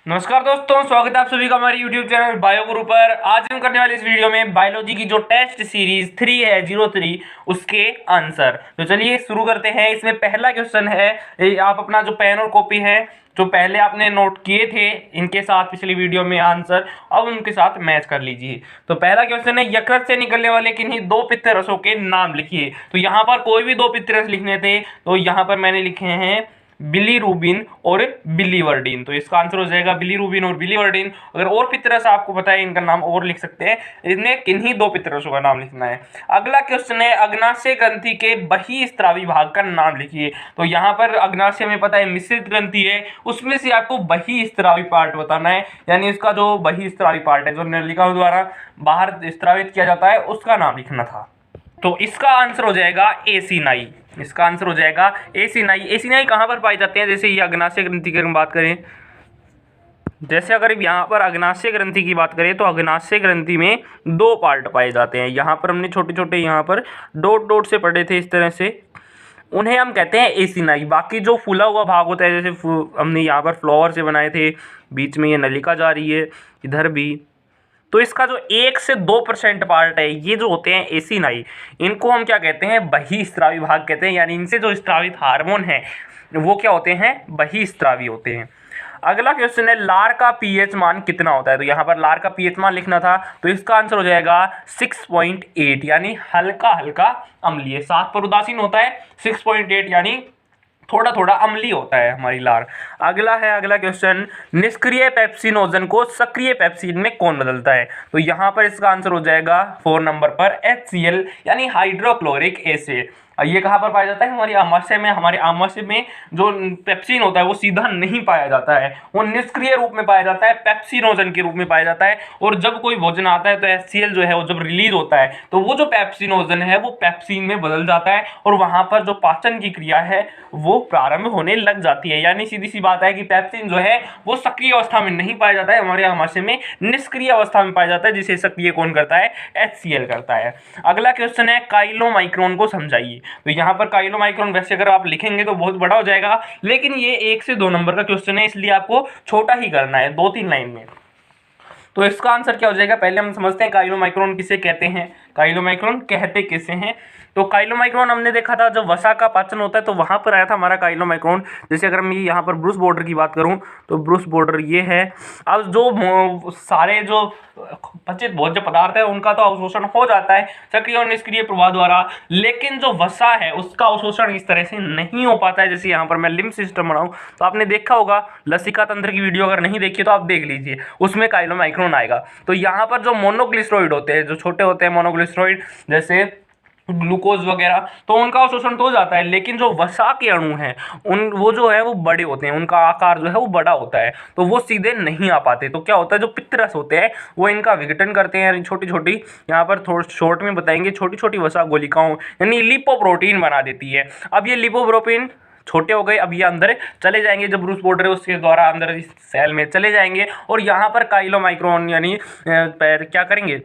नमस्कार दोस्तों, स्वागत है आप सभी का हमारे YouTube चैनल बायो गुरु पर। आज हम करने वाले इस वीडियो में बायोलॉजी की जो टेस्ट सीरीज 3 है 03 उसके आंसर। तो चलिए शुरू करते हैं। इसमें पहला क्वेश्चन है, आप अपना जो पेन और कॉपी है जो पहले आपने नोट किए थे इनके साथ पिछली वीडियो में आंसर, अब उनके साथ मैच कर लीजिए। तो पहला क्वेश्चन है, यकृत से निकलने वाले किन्हीं दो पित्त रसों के नाम लिखिए। तो यहाँ पर कोई भी दो पित्त रस लिखने थे, तो यहाँ पर मैंने लिखे हैं बिलीरुबिन और बिलीवर्डिन। तो इसका आंसर हो जाएगा बिलीरुबिन और बिलीवर्डिन। अगर और पितरस आपको पता है इनका नाम और लिख सकते हैं, इन्हें किन्हीं दो पितरसों का नाम लिखना है। अगला क्वेश्चन है, अग्नाशय ग्रंथि के बहिस्रावी भाग का नाम लिखिए। तो यहाँ पर अग्नाशय में पता है मिश्रित ग्रंथि है, उसमें से आपको बहिस्रावी पार्ट बताना है, यानी इसका जो बहिस्रावी पार्ट है जो नलिकाओं द्वारा बाहर स्रावित किया जाता है उसका नाम लिखना था। तो इसका आंसर हो जाएगा एसिनाई। इसका आंसर हो जाएगा एसिनाई। एसिनाई कहाँ पर पाए जाते हैं? जैसे ये अग्नाशय ग्रंथि की हम बात करें, जैसे अगर यहाँ पर अग्नाशय ग्रंथि की बात करें तो अग्नाशय ग्रंथि में दो पार्ट पाए जाते हैं। यहाँ पर हमने छोटे छोटे यहाँ पर डॉट डॉट से पढ़े थे इस तरह से, उन्हें हम कहते हैं एसिनाई। बाकी जो फूला हुआ भाग होता है, जैसे हमने यहाँ पर फ्लावर से बनाए थे, बीच में ये नलिका जा रही है, इधर भी, तो इसका जो 1 से 2% पार्ट है ये जो होते हैं एसिनाई, इनको हम क्या कहते हैं? बहिस्रावी भाग कहते हैं। यानी इनसे जो स्रावित हार्मोन है वो क्या होते हैं? बहिस्रावी होते हैं। अगला क्वेश्चन है, लार का पीएच मान कितना होता है? तो यहाँ पर लार का पीएच मान लिखना था, तो इसका आंसर हो जाएगा 6.8, यानी हल्का हल्का अम्लीय। 7 पर उदासीन होता है, 6.8 यानी थोड़ा थोड़ा अम्लीय होता है हमारी लार। अगला क्वेश्चन, निष्क्रिय पेप्सिनोजन को सक्रिय पेप्सिन में कौन बदलता है? तो यहाँ पर इसका आंसर हो जाएगा 4 नंबर पर HCl, यानी हाइड्रोक्लोरिक एसिड। ये कहाँ पर पाया जाता है? हमारी आमाशय में। हमारे आमाशय में जो पेप्सिन होता है वो सीधा नहीं पाया जाता है, वो निष्क्रिय रूप में पाया जाता है, पेप्सिनोजन के रूप में पाया जाता है। और जब कोई भोजन आता है तो HCl जो है वो जब रिलीज होता है तो वो जो पेप्सिनोजन है वो पेप्सिन में बदल जाता है, और वहां पर जो पाचन की क्रिया है वो प्रारंभ होने लग जाती है। यानी सीधी सी बात है कि पेप्सिन जो है वो सक्रिय अवस्था में नहीं पाया जाता है, हमारे आमाशय में निष्क्रिय अवस्था में पाया जाता है, जिसे सक्रिय कौन करता है? HCl करता है। अगला क्वेश्चन है, काइलोमाइक्रोन को समझाइए। तो यहाँ पर काइलोमाइक्रोन वैसे अगर आप लिखेंगे तो बहुत बड़ा हो जाएगा, लेकिन ये 1 से 2 नंबर का क्वेश्चन है, इसलिए आपको छोटा ही करना है, 2-3 लाइन में। तो इसका आंसर क्या हो जाएगा? पहले हम समझते हैं काइलोमाइक्रोन किसे कहते हैं, काइलोमाइक्रोन कहते किसे हैं। तो काइलोमाइक्रोन हमने देखा था जब वसा का पाचन होता है तो वहां पर आया था हमारा काइलोमाइक्रोन। जैसे अगर मैं यहाँ पर ब्रूस बॉर्डर की बात करूं तो ब्रूस बॉर्डर ये है। अब जो सारे जो पचित भोज्य पदार्थ है उनका तो अवशोषण हो जाता है सक्रिय और निष्क्रिय प्रभाव द्वारा, लेकिन जो वसा है उसका अवशोषण इस तरह से नहीं हो पाता है। जैसे यहाँ पर मैं लिम्फ सिस्टम बनाऊं तो आपने देखा होगा, लसिका तंत्र की वीडियो अगर नहीं देखी तो आप देख लीजिए, उसमें काइलोमाइक्रोन आएगा। तो यहाँ पर जो मोनोग्लिसराइड होते हैं, जो छोटे होते हैं मोनोग्लिसराइड जैसे ग्लूकोज वगैरह, तो उनका अवशोषण तो हो जाता है, लेकिन जो वसा के अणु हैं उन वो जो है वो बड़े होते हैं, उनका आकार जो है वो बड़ा होता है, तो वो सीधे नहीं आ पाते। तो क्या होता है, जो पित्तरस होते हैं वो इनका विघटन करते हैं, छोटी छोटी, यहाँ पर थोड़ा शॉर्ट में बताएंगे, छोटी छोटी वसा गोलिकाओं यानी लिपोप्रोटीन बना देती है। अब ये लिपोप्रोटीन छोटे हो गए, अब ये अंदर चले जाएंगे, जब ब्रूस बॉर्डर है उसके द्वारा अंदर सेल में चले जाएंगे, और यहाँ पर काइलोमाइक्रोन यानी क्या करेंगे?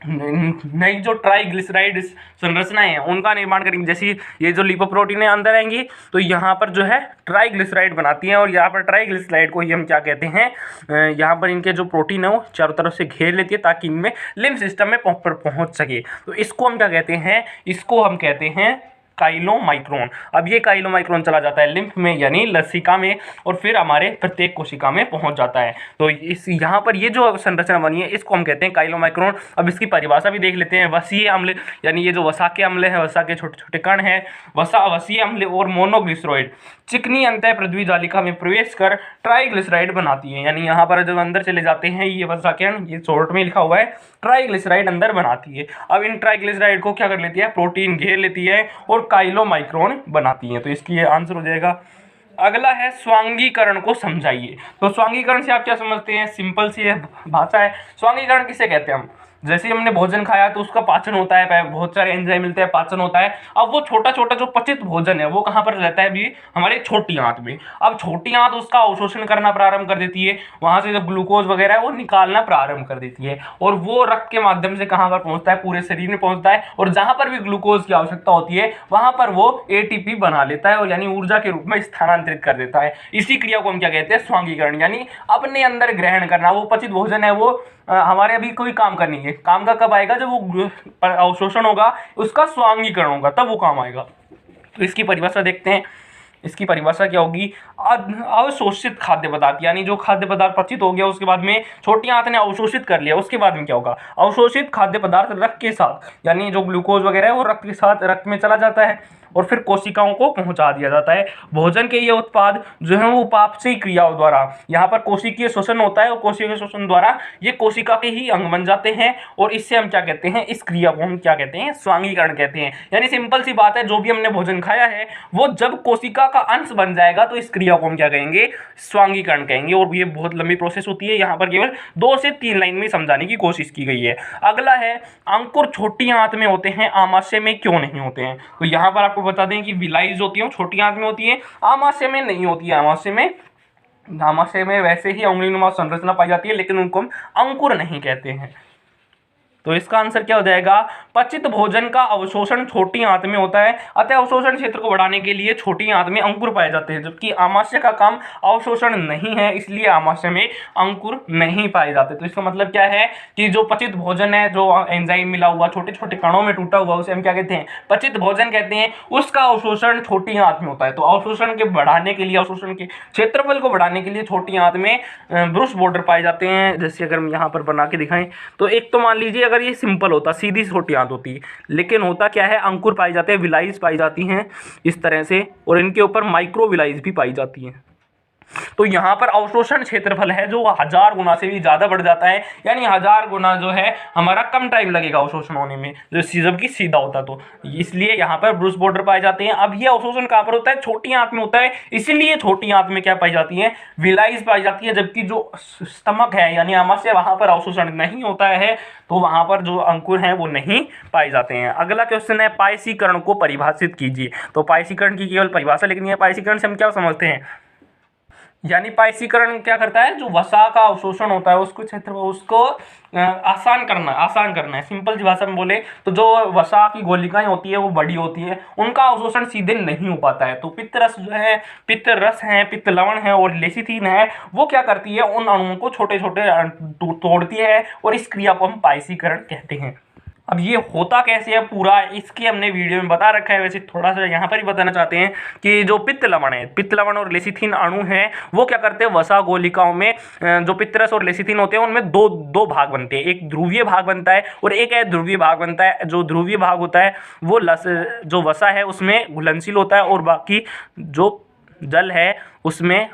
नई जो ट्राइग्लिसराइड संरचनाएं हैं उनका निर्माण करेंगे। जैसे ये जो लिपोप्रोटीन है अंदर आएंगी तो यहाँ पर जो है ट्राइग्लिसराइड बनाती हैं, और यहाँ पर ट्राइग्लिसराइड को ही हम क्या कहते हैं? यहाँ पर इनके जो प्रोटीन है वो चारों तरफ से घेर लेती है ताकि इनमें लिम्फ सिस्टम में पहुँच सके। तो इसको हम क्या कहते हैं? इसको हम कहते हैं काइलोमाइक्रोन। अब ये काइलोमाइक्रोन चला जाता है लिम्फ में यानी लसिका में, और फिर हमारे प्रत्येक कोशिका में पहुंच जाता है। तो इस यहाँ पर ये जो संरचना बनी है इसको हम कहते हैं काइलोमाइक्रोन। अब इसकी परिभाषा भी देख लेते हैं। वसीय अम्ल, यानी ये जो वसा के अम्ल है, वसा के छोटे छोटे कण हैं, वसीय अम्ल और मोनोग्लिसराइड चिकनी अंतः पृथ्वी जालिका में प्रवेश कर ट्राइग्लिसराइड बनाती है। यानी यहाँ पर जब अंदर चले जाते हैं ये वसा के अणु, ये शॉर्ट में लिखा हुआ है, ट्राइग्लिसराइड अंदर बनाती है। अब इन ट्राइग्लिसराइड को क्या कर लेती है? प्रोटीन घेर लेती है और काइलोमाइक्रोन बनाती है। तो इसलिए आंसर हो जाएगा। अगला है, स्वांगीकरण को समझाइए। तो स्वांगीकरण से आप क्या समझते हैं? सिंपल सी भाषा है। स्वांगीकरण किसे कहते हैं हम? जैसे ही हमने भोजन खाया तो उसका पाचन होता है, बहुत सारे एंजाइम मिलते हैं, पाचन होता है। अब वो छोटा छोटा जो पचित भोजन है वो कहाँ पर रहता है अभी, हमारे छोटी आंत में। अब छोटी आंत उसका अवशोषण करना प्रारंभ कर देती है, वहां से जो ग्लूकोज वगैरह है वो निकालना प्रारंभ कर देती है, और वो रक्त के माध्यम से कहाँ पर पहुंचता है, पूरे शरीर में पहुंचता है, और जहां पर भी ग्लूकोज की आवश्यकता होती है वहां पर वो एटीपी बना लेता है, और यानी ऊर्जा के रूप में स्थानांतरित कर देता है। इसी क्रिया को हम क्या कहते हैं, स्वांगीकरण, यानी अपने अंदर ग्रहण करना। वो पचित भोजन है वो हमारे अभी कोई काम का नहीं है, काम का कब आएगा, जब वो अवशोषण होगा, उसका स्वांगीकरण होगा, तब वो काम आएगा। तो इसकी परिभाषा देखते हैं। इसकी परिभाषा क्या होगी, अवशोषित खाद्य पदार्थ, यानी जो खाद्य पदार्थ पचित हो गया उसके बाद में छोटी आंत ने अवशोषित कर लिया, उसके बाद में क्या होगा, अवशोषित खाद्य पदार्थ रक्त के साथ, यानी जो ग्लूकोज वगैरह है वो रक्त के साथ रक्त में चला जाता है और फिर कोशिकाओं को पहुंचा दिया जाता है। भोजन के ये उत्पाद जो है वो उपापचयी क्रियाओं द्वारा, यहाँ पर कोशिकीय शोषण होता है और कोशिकीय शोषण द्वारा ये कोशिका के ही अंग बन जाते हैं, और इससे हम क्या कहते हैं, इस क्रिया को हम क्या कहते हैं, स्वांगीकरण कहते हैं। यानी सिंपल सी बात है, जो भी हमने भोजन खाया है वो जब कोशिका का अंश बन जाएगा तो इस क्रिया को हम क्या कहेंगे, स्वांगीकरण कहेंगे। और ये बहुत लंबी प्रोसेस होती है, यहाँ पर केवल 2 से 3 लाइन में समझाने की कोशिश की गई है। अगला है, अंकुर छोटी आंत में होते हैं, आमाशय में क्यों नहीं होते हैं। तो यहाँ पर आपको बता दें कि विलाइज होती है छोटी आंत में होती है, आमाशय में नहीं होती है। आमाशय में वैसे ही उंगलीनुमा संरचना पाई जाती है, लेकिन उनको हम अंकुर नहीं कहते हैं। तो इसका आंसर क्या हो जाएगा, पचित भोजन का अवशोषण छोटी आंत में होता है, अतः अवशोषण क्षेत्र को बढ़ाने के लिए छोटी आंत में अंकुर पाए जाते हैं, जबकि आमाशय का काम अवशोषण नहीं है, इसलिए आमाशय में अंकुर नहीं पाए जाते। तो इसका मतलब क्या है कि जो पचित भोजन है, जो एंजाइम मिला हुआ छोटे छोटे कणों में टूटा हुआ, उसे हम क्या कहते हैं, पचित भोजन कहते हैं। उसका अवशोषण छोटी आंत में होता है। तो अवशोषण के बढ़ाने के लिए, अवशोषण के क्षेत्रफल को बढ़ाने के लिए छोटी आंत में ब्रूस बॉर्डर पाए जाते हैं। जैसे अगर हम यहाँ पर बना के दिखाएं तो एक तो मान लीजिए अगर ये सिंपल होता, सीधी छोटी आंत होती, लेकिन होता क्या है, अंकुर पाए जाते हैं, विलाइज पाई जाती हैं इस तरह से, और इनके ऊपर माइक्रो विलाइज भी पाई जाती हैं। तो यहाँ पर अवशोषण क्षेत्रफल है जो 1000 गुना से भी ज्यादा बढ़ जाता है, यानी 1000 गुना जो है हमारा कम टाइम लगेगा अवशोषण होने में, जबकि सीधा होता। तो इसलिए यहाँ पर ब्रूस बॉर्डर पाए जाते हैं। अब ये अवशोषण कहाँ पर होता है, छोटी आंत में होता है, इसीलिए छोटी आंत में क्या पाई जाती है, विलाइज पाई जाती है, जबकि जो स्टमक है यानी आमाशय, वहां पर अवशोषण नहीं होता है, तो वहां पर जो अंकुर हैं वो नहीं पाए जाते हैं। अगला क्वेश्चन है, पायसीकरण को परिभाषित कीजिए। तो पायसीकरण की केवल परिभाषा, लेकिन यह पायसीकरण से हम क्या समझते हैं, यानी पायसीकरण क्या करता है, जो वसा का अवशोषण होता है उसको क्षेत्र उसको आसान करना है। सिंपल सी भाषा में बोले तो जो वसा की गोलिकाएं होती है वो बड़ी होती है, उनका अवशोषण सीधे नहीं हो पाता है। तो पित्त रस जो है, पित्त रस है, पित्त लवण है और लेसिथिन है, वो क्या करती है, उन अणुओं को छोटे छोटे तोड़ती है, और इस क्रिया को हम पायसीकरण कहते हैं। अब ये होता कैसे है पूरा, इसकी हमने वीडियो में बता रखा है, वैसे थोड़ा सा यहाँ पर ही बताना चाहते हैं कि जो पित्त लवण है, पित्त लवण और लेसिथिन अणु हैं, वो क्या करते हैं, वसा गोलिकाओं में जो पित्तरस और लेसिथिन होते हैं उनमें दो भाग बनते हैं, एक ध्रुवीय भाग बनता है और एक अध्रुवीय भाग बनता है। जो ध्रुवीय भाग होता है वो जो वसा है उसमें घुलनशील होता है, और बाकी जो जल है उसमें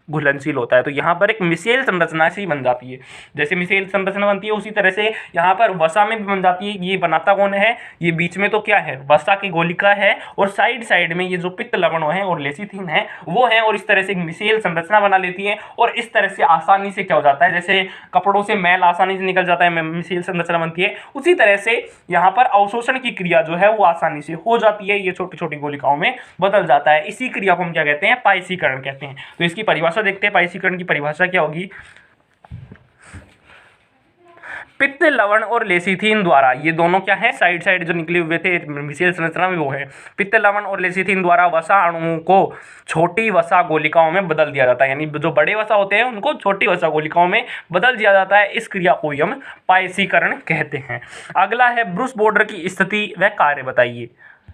घुलनशील होता है। तो यहाँ पर एक मिसेल संरचना सी बन जाती है, जैसे मिसेल संरचना बनती है उसी तरह से यहाँ पर वसा में भी बन जाती है। ये बनाता कौन है, ये बीच में तो क्या है, वसा की गोलिका है, और साइड साइड में ये जो पित्त लवण है और लेसिथिन है वो है, और इस तरह से एक मिसेल संरचना बना लेती है, और इस तरह से आसानी से क्या हो जाता है, जैसे कपड़ों से मैल आसानी से निकल जाता है, मिसेल संरचना बनती है, उसी तरह से यहाँ पर अवशोषण की क्रिया जो है वो आसानी से हो जाती है, ये छोटी छोटी गोलिकाओं में बदल जाता है। इसी क्रिया को हम क्या कहते हैं, पायसीकरण कहते हैं। तो इसकी परिभाषा देखते हैं, पायसीकरण की परिभाषा क्या होगी, पित्त लवण और लेसिथिन द्वारा, ये दोनों क्या है, साइड साइड जो निकले हुए थे मिसेल संरचना में, वो है पित्त लवण और लेसिथिन द्वारा वसा अणुओं को छोटी वसा गोलिकाओं में बदल दिया जाता है, यानी जो बड़े वसा होते हैं उनको छोटी वसा गोलिकाओं में बदल दिया जाता है। इस क्रिया को हम पायसीकरण कहते हैं। अगला है, ब्रूस बॉर्डर की स्थिति व कार्य बताइए।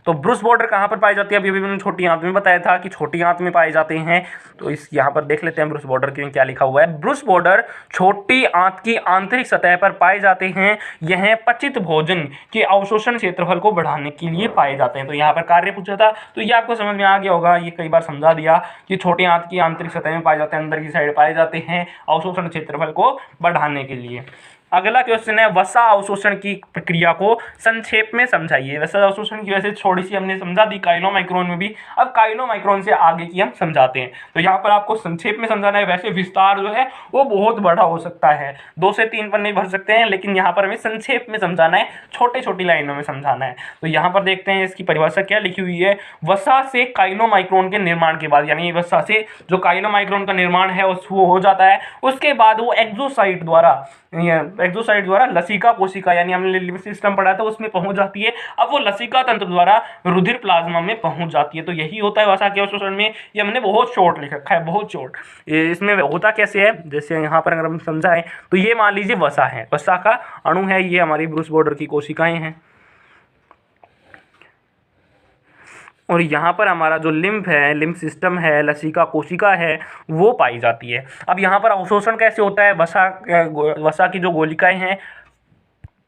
तो ब्रूस बॉर्डर कहाँ पर पाई जाती है, अभी मैंने छोटी आंत में बताया था कि छोटी आंत में पाए जाते हैं। तो इस यहाँ पर देख लेते हैं ब्रूस बॉर्डर के क्या लिखा हुआ है। ब्रूस बॉर्डर छोटी आंत की आंतरिक सतह पर पाए जाते हैं, यह पचित भोजन के अवशोषण क्षेत्रफल को बढ़ाने के लिए पाए जाते हैं। तो यहाँ पर कार्य पूछा था, तो ये आपको समझ में आ गया होगा, ये कई बार समझा दिया कि छोटी आंत की आंतरिक सतह में पाए जाते हैं, अंदर की साइड पाए जाते हैं अवशोषण क्षेत्रफल को बढ़ाने के लिए। अगला क्वेश्चन है वसा अवशोषण की प्रक्रिया को संक्षेप में समझाइए। वसा अवशोषण की वैसे थोड़ी सी हमने समझा दी काइलोमाइक्रोन में भी, अब काइलोमाइक्रोन से आगे की हम समझाते हैं। तो यहाँ पर आपको संक्षेप में समझाना है, वैसे विस्तार जो है वो बहुत बड़ा हो सकता है, 2 से 3 पन्ने भर सकते हैं, लेकिन यहाँ पर हमें संक्षेप में समझाना है, छोटे छोटी लाइनों में समझाना है। तो यहाँ पर देखते हैं इसकी परिभाषा क्या लिखी हुई है। वसा से काइलोमाइक्रोन के निर्माण के बाद, यानी वसा से जो काइलोमाइक्रोन का निर्माण है वो हो जाता है, उसके बाद वो एक्सोसाइट द्वारा लसिका कोशिका, यानी हमने लिम्फ सिस्टम पढ़ा था उसमें पहुंच जाती है। अब वो लसिका तंत्र द्वारा रुधिर प्लाज्मा में पहुंच जाती है। तो यही होता है वसा के अवशोषण में। ये हमने बहुत शॉर्ट लिख रखा है, बहुत शॉर्ट। इसमें होता कैसे है, जैसे यहाँ पर अगर हम समझाएं तो ये मान लीजिए वसा है, वसा का अणु है, ये हमारी ब्रूस बॉर्डर की कोशिकाएं हैं, और यहाँ पर हमारा जो लिम्फ है, लिम्फ सिस्टम है, लसिका कोशिका है, वो पाई जाती है। अब यहाँ पर अवशोषण कैसे होता है, वसा की जो गोलिकाएं हैं,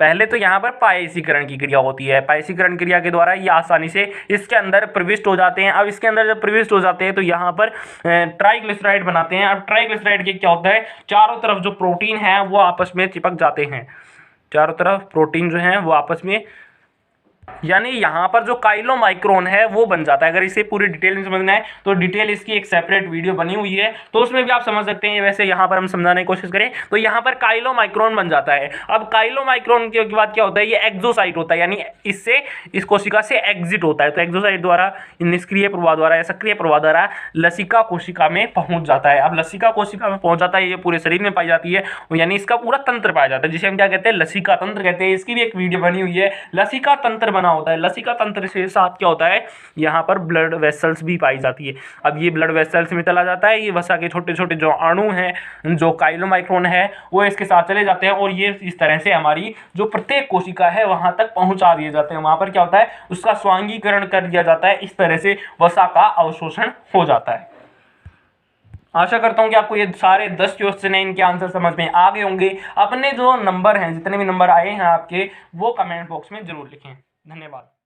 पहले तो यहाँ पर पायसीकरण की क्रिया होती है। पायसीकरण क्रिया के द्वारा ये आसानी से इसके अंदर प्रविष्ट हो जाते हैं। अब इसके अंदर जब प्रविष्ट हो जाते हैं तो यहाँ पर ट्राइग्लिसराइड बनाते हैं। अब ट्राइग्लिसराइड के क्या होता है, चारों तरफ जो प्रोटीन है वो आपस में चिपक जाते हैं, चारों तरफ प्रोटीन जो है वो आपस में, यानी यहाँ पर जो काइलोमाइक्रोन है वो बन जाता है। अगर इसे पूरी डिटेल में समझना है तो डिटेल इसकी एक सेपरेट वीडियो बनी हुई है, तो उसमें भी आप समझ सकते हैं। वैसे यहाँ पर हम समझाने की कोशिश करें तो यहाँ पर काइलोमाइक्रोन बन जाता है। अब काइलोमाइक्रोन के बाद क्या होता है, ये एक्सोसाइट होता है, यानी इससे इस कोशिका से एग्जिट होता है। तो एक्सोसाइट द्वारा, निष्क्रिय प्रवाह द्वारा या सक्रिय प्रवाह द्वारा लसिका कोशिका में पहुंच जाता है। अब लसिका कोशिका में पहुंच जाता है, ये पूरे शरीर में पाई जाती है, यानी इसका पूरा तंत्र पाया जाता है, जिसे हम क्या कहते हैं, लसिका तंत्र कहते हैं। इसकी भी एक वीडियो बनी हुई है, लसिका तंत्र बना होता है। लसिका तंत्र से साथ क्या होता है, यहाँ पर ब्लड वेसल्स भी पाई जाती है। अब ये ब्लड वेसल्स में चला जाता है, ये वसा के छोटे छोटे जो अणु हैं, जो काइलोमाइक्रोन है, वो इसके साथ चले जाते हैं, और ये इस तरह से हमारी जो प्रत्येक कोशिका है वहां तक पहुंचा दिए जाते हैं। वहां पर क्या होता है, उसका स्वांगीकरण कर दिया जाता है। इस तरह से वसा का अवशोषण हो जाता है। आशा करता हूं कि आपको ये सारे 10 क्वेश्चन हैं, इनके आंसर समझ में आ गए होंगे। अपने जो नंबर हैं, जितने भी नंबर आए हैं आपके, वो कमेंट बॉक्स में जरूर लिखें। धन्यवाद।